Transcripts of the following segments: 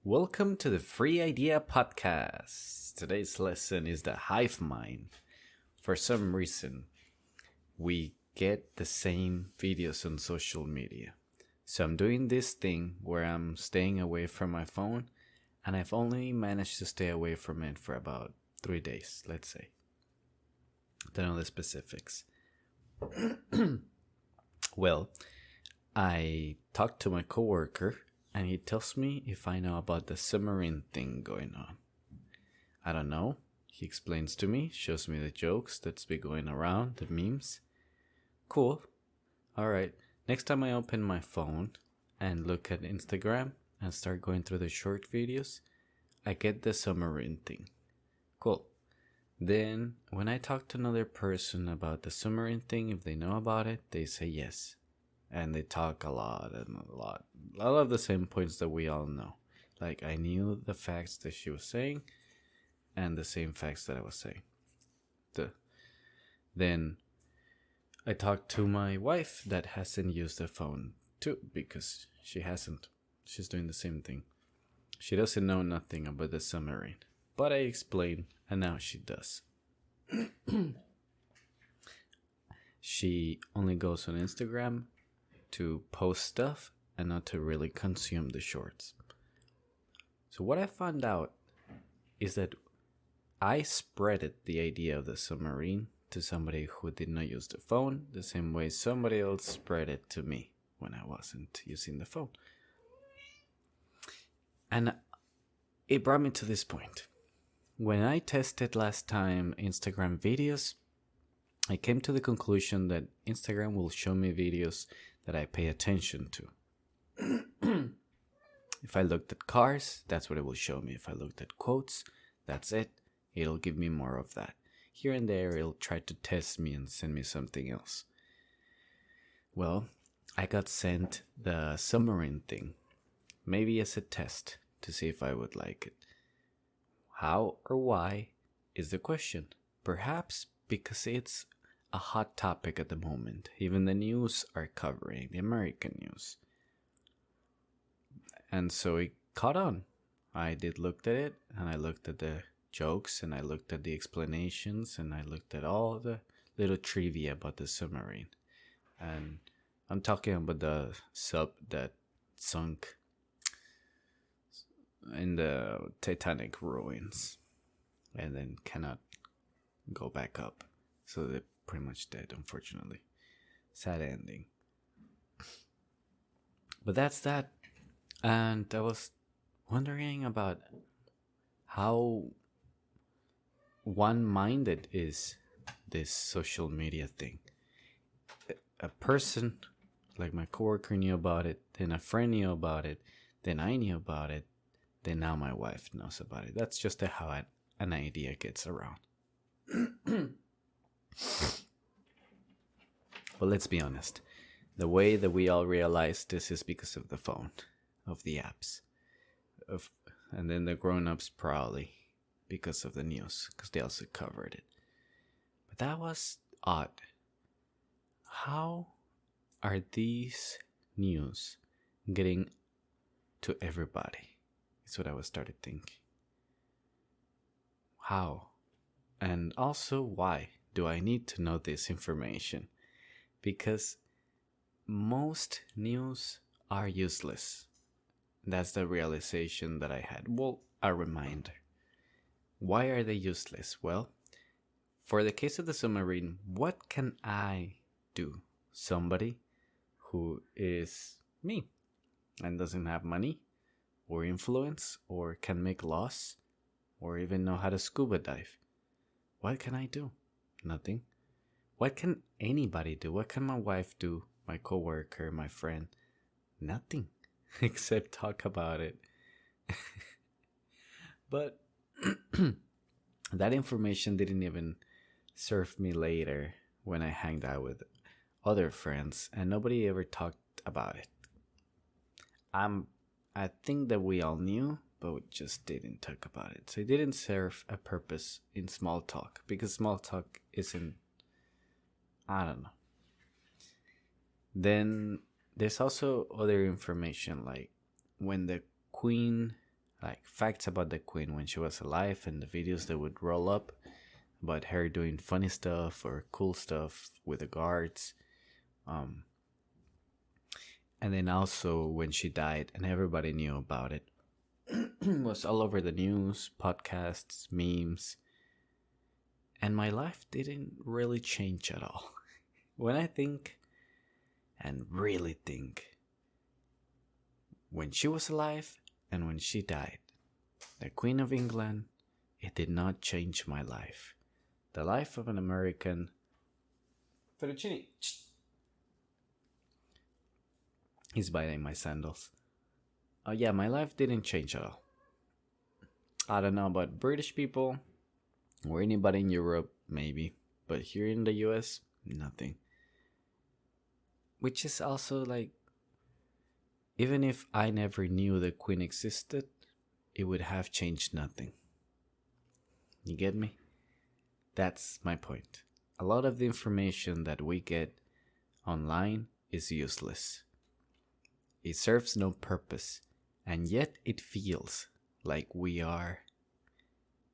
Welcome to the Free Idea Podcast. Today's lesson is the Hive Mind. For some reason, we get the same videos on social media. So I'm doing this thing where I'm staying away from my phone, and I've only managed to stay away from it for about 3 days, let's say. Don't know the specifics. Well, I talked to my coworker, and he tells me if I know about the submarine thing going on. I don't know. He explains to me, shows me the jokes that's been going around, the memes. Cool. Alright, next time I open my phone and look at Instagram and start going through the short videos, I get the submarine thing. Cool. Then, when I talk to another person about the submarine thing, if they know about it, they say yes. And they talk a lot. A lot of the same points that we all know. Like, I knew the facts that she was saying and the same facts that I was saying. Then I talked to my wife that hasn't used the phone too, because she hasn't. She's doing the same thing. She doesn't know nothing about the submarine. But I explained, and now she does. She only goes on Instagram to post stuff and not to really consume the shorts. So what I found out is that I spreaded the idea of the submarine to somebody who did not use the phone the same way somebody else spread it to me when I wasn't using the phone. And it brought me to this point. When I tested last time Instagram videos, I came to the conclusion that Instagram will show me videos that I pay attention to. If I looked at cars, that's what it will show me. If I looked at quotes, that's it. It'll give me more of that. Here and there, it'll try to test me and send me something else. Well, I got sent the submarine thing, maybe as a test to see if I would like it. How or why is the question. Perhaps because it's a hot topic at the moment. Even the news are covering the American news. And so it caught on. I did look at it, and I looked at the jokes, and I looked at the explanations, and I looked at all the little trivia about the submarine. And I'm talking about the sub that sunk in the Titanic ruins and then cannot go back up. So they're pretty much dead, unfortunately. Sad ending. But that's that. And I was wondering about how one-minded is this social media thing. A person, like my coworker knew about it, then a friend knew about it, then I knew about it, then now my wife knows about it. That's just how an idea gets around. But let's be honest. The way that we all realize this is because of the phone, of the apps, and then the grown-ups probably because of the news, because they also covered it. But that was odd. How are these news getting to everybody? Is what I was started thinking. How? And also, why do I need to know this information? Because most news are useless. That's the realization that I had. Well, a reminder. Why are they useless? Well, for the case of the submarine, what can I do? Somebody who is me and doesn't have money or influence or can make laws or even know how to scuba dive. What can I do? Nothing. What can anybody do? What can my wife do? My coworker, my friend? Nothing. Except talk about it. But that information didn't even serve me later when I hanged out with other friends and nobody ever talked about it. I think that we all knew, but we just didn't talk about it. So it didn't serve a purpose in small talk, because small talk isn't, I don't know. Then there's also other information, like when the Queen like facts about the Queen when she was alive, and the videos that would roll up about her doing funny stuff or cool stuff with the guards. Um, and then also when she died, and everybody knew about it. It was all over the news, podcasts, memes, and my life didn't really change at all. When I think, and really think, when she was alive and when she died, the Queen of England, it did not change my life. The life of an American. Fettuccine. He's biting my sandals. Yeah, my life didn't change at all. I don't know about British people or anybody in Europe, maybe. But here in the US, nothing. Which is also like, even if I never knew the Queen existed, it would have changed nothing. You get me? That's my point. A lot of the information that we get online is useless. It serves no purpose, and yet it feels like we are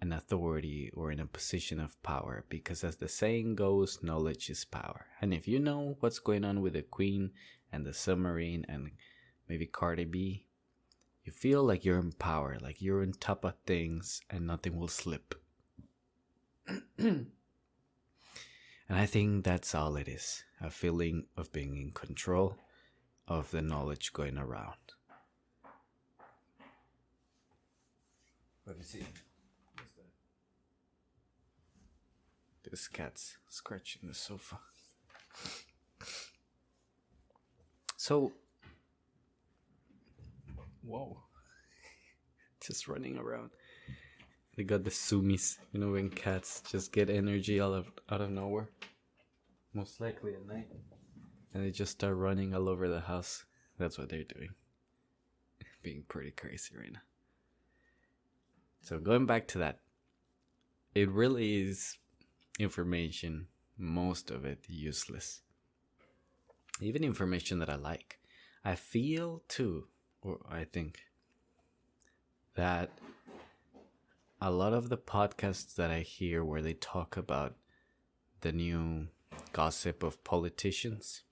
an authority or in a position of power, because as the saying goes, knowledge is power. And if you know what's going on with the Queen and the submarine and maybe Cardi B, you feel like you're in power, like you're on top of things and nothing will slip. And I think that's all it is, a feeling of being in control of the knowledge going around. Let me see. What's that? This cat's scratching the sofa. So, whoa. Just running around. They got the zoomies, you know, when cats just get energy out of nowhere. Most likely at night. And they just start running all over the house. That's what they're doing. Being pretty crazy right now. So going back to that, it really is information, most of it useless. Even information that I like. I feel too, or I think, that a lot of the podcasts that I hear where they talk about the new gossip of politicians,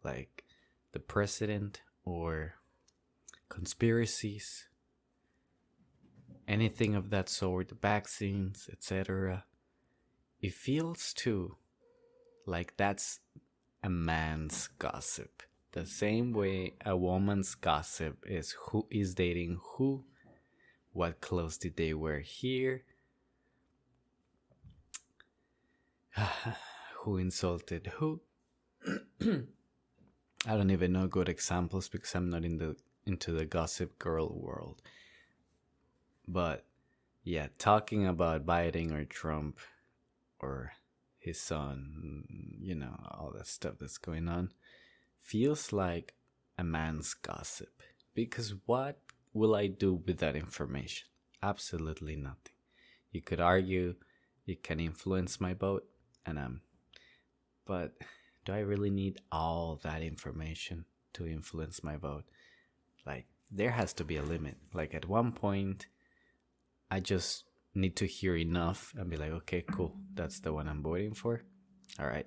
like the president or conspiracies, anything of that sort, vaccines, etc., it feels too like that's a man's gossip. The same way a woman's gossip is who is dating who, what clothes did they wear here, who insulted who. I don't even know good examples because I'm not into the gossip girl world. But yeah, talking about Biden or Trump or his son, you know, all that stuff that's going on, feels like a man's gossip. Because what will I do with that information? Absolutely nothing. You could argue it can influence my vote, but do I really need all that information to influence my vote? Like, there has to be a limit. Like, at one point, I just need to hear enough and be like, okay, cool, that's the one I'm voting for. All right.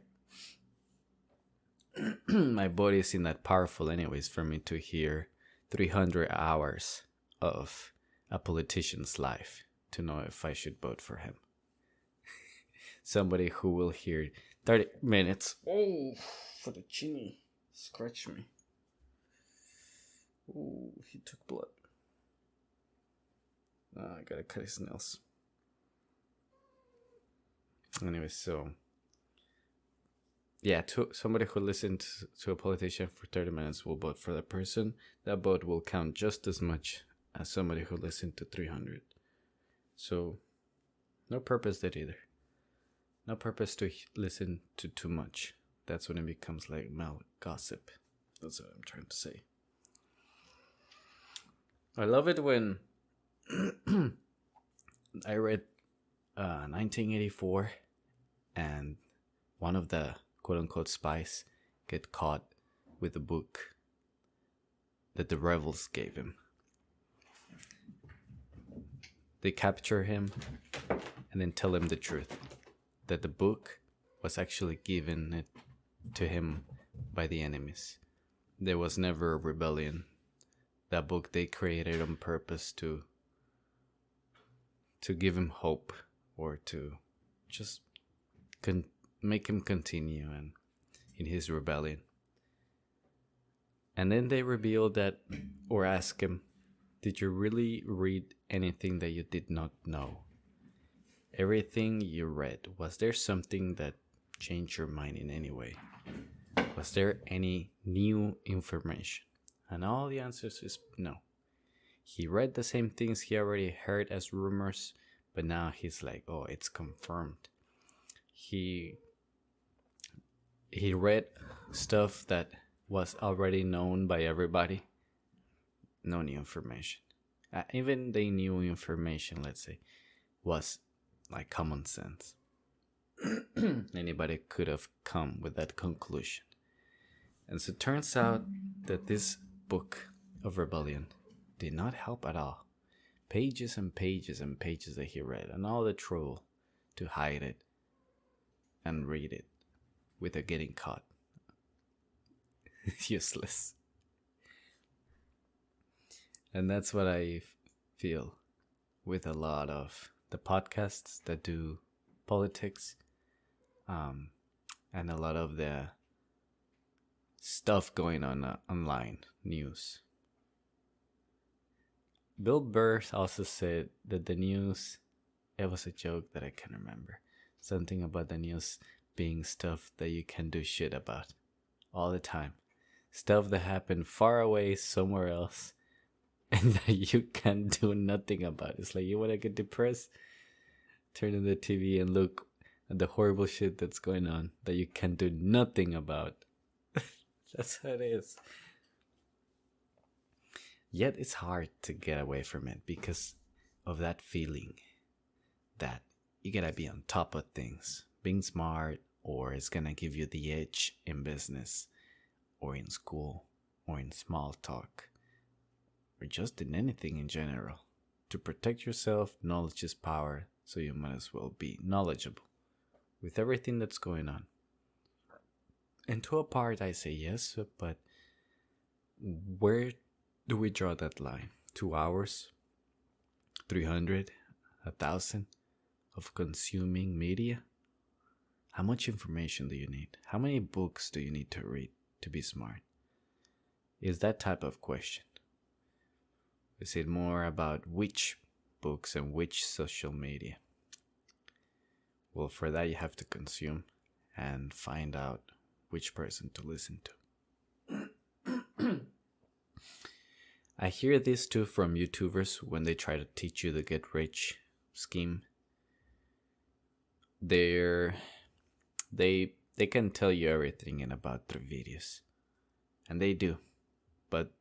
My body isn't that powerful anyways for me to hear 300 hours of a politician's life to know if I should vote for him. Somebody who will hear 30 minutes. Oh, for the chinny. Scratch me. Oh, he took blood. I gotta cut his nails. Anyway, so yeah, somebody who listened to a politician for 30 minutes will vote for that person. That vote will count just as much as somebody who listened to 300. So, no purpose there either. No purpose to listen to too much. That's when it becomes like gossip. That's what I'm trying to say. I love it when I read 1984 and one of the quote-unquote spies get caught with a book that the rebels gave him. They capture him and then tell him the truth, that the book was actually given to him by the enemies. There was never a rebellion. That book they created on purpose to give him hope, or to just make him continue in his rebellion. And then they reveal that, or ask him, did you really read anything that you did not know? Everything you read, was there something that changed your mind in any way? Was there any new information? And all the answers is no. He read the same things he already heard as rumors, but now he's like, oh, it's confirmed. He read stuff that was already known by everybody. No new information. Even the new information, let's say, was like common sense. Anybody could have come with that conclusion. And so it turns out that this book of rebellion did not help at all. Pages and pages and pages that he read, and all the trouble to hide it and read it without getting caught. Useless. And that's what I feel with a lot of the podcasts that do politics, and a lot of the stuff going on online news. Bill Burr also said that the news, it was a joke that I can't remember. Something about the news being stuff that you can do shit about all the time. Stuff that happened far away somewhere else and that you can do nothing about. It's like, you want to get depressed? Turn on the TV and look at the horrible shit that's going on that you can do nothing about. That's how it is. Yet it's hard to get away from it because of that feeling that you gotta be on top of things. Being smart, or it's gonna give you the edge in business, or in school, or in small talk, or just in anything in general. To protect yourself, knowledge is power, so you might as well be knowledgeable with everything that's going on. And to a part, I say yes, but where do we draw that line? 2 hours? 300? 1,000 of consuming media? How much information do you need? How many books do you need to read to be smart? Is that type of question. Is it more about which books and which social media? Well, for that you have to consume and find out which person to listen to. I hear this too from YouTubers when they try to teach you the get rich scheme. They can tell you everything in about 3 videos. And they do. But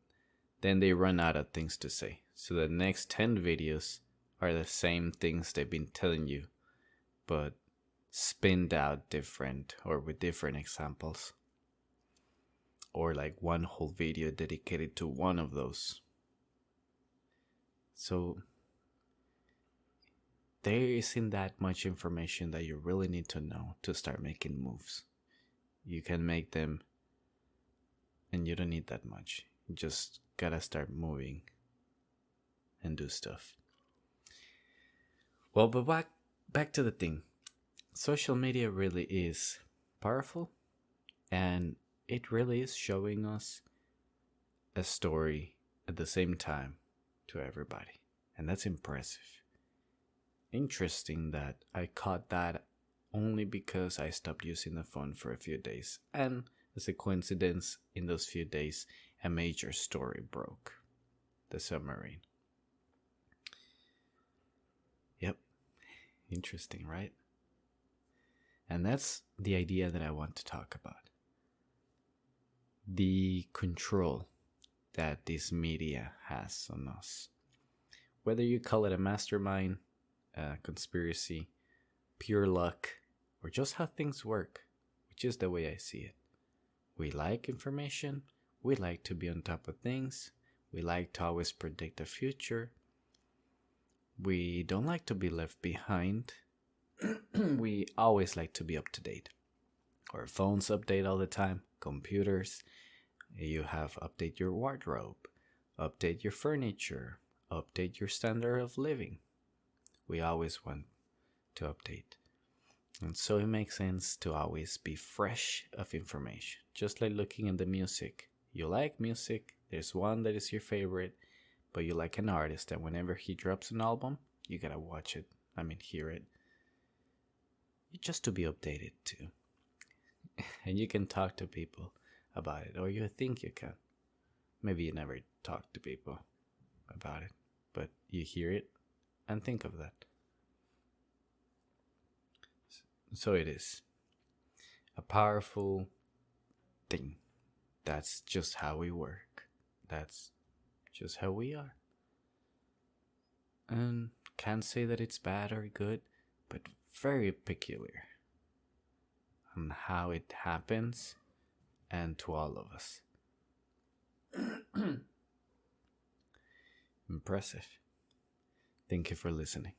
then they run out of things to say. So the next 10 videos are the same things they've been telling you, but spinned out different or with different examples. Or like one whole video dedicated to one of those. So there isn't that much information that you really need to know to start making moves. You can make them and you don't need that much. You just gotta start moving and do stuff. Well, but back to the thing. Social media really is powerful, and it really is showing us a story at the same time to everybody. And that's impressive. Interesting that I caught that only because I stopped using the phone for a few days. And as a coincidence, in those few days, a major story broke. The submarine. Yep. Interesting, right? And that's the idea that I want to talk about. The control that this media has on us. Whether you call it a mastermind, a conspiracy, pure luck, or just how things work, which is the way I see it. We like information, we like to be on top of things, we like to always predict the future. We don't like to be left behind. We always like to be up to date. Our phones update all the time, computers. You have update your wardrobe, update your furniture, update your standard of living. We always want to update. And so it makes sense to always be fresh of information. Just like looking at the music. You like music, there's one that is your favorite, but you like an artist and whenever he drops an album, you gotta watch it. Hear it. Just to be updated too. And you can talk to people about it, or you think you can. Maybe you never talk to people about it, but you hear it and think of that. So it is a powerful thing. That's just how we work. That's just how we are. And can't say that it's bad or good, but very peculiar on how it happens and to all of us. Impressive. Thank you for listening.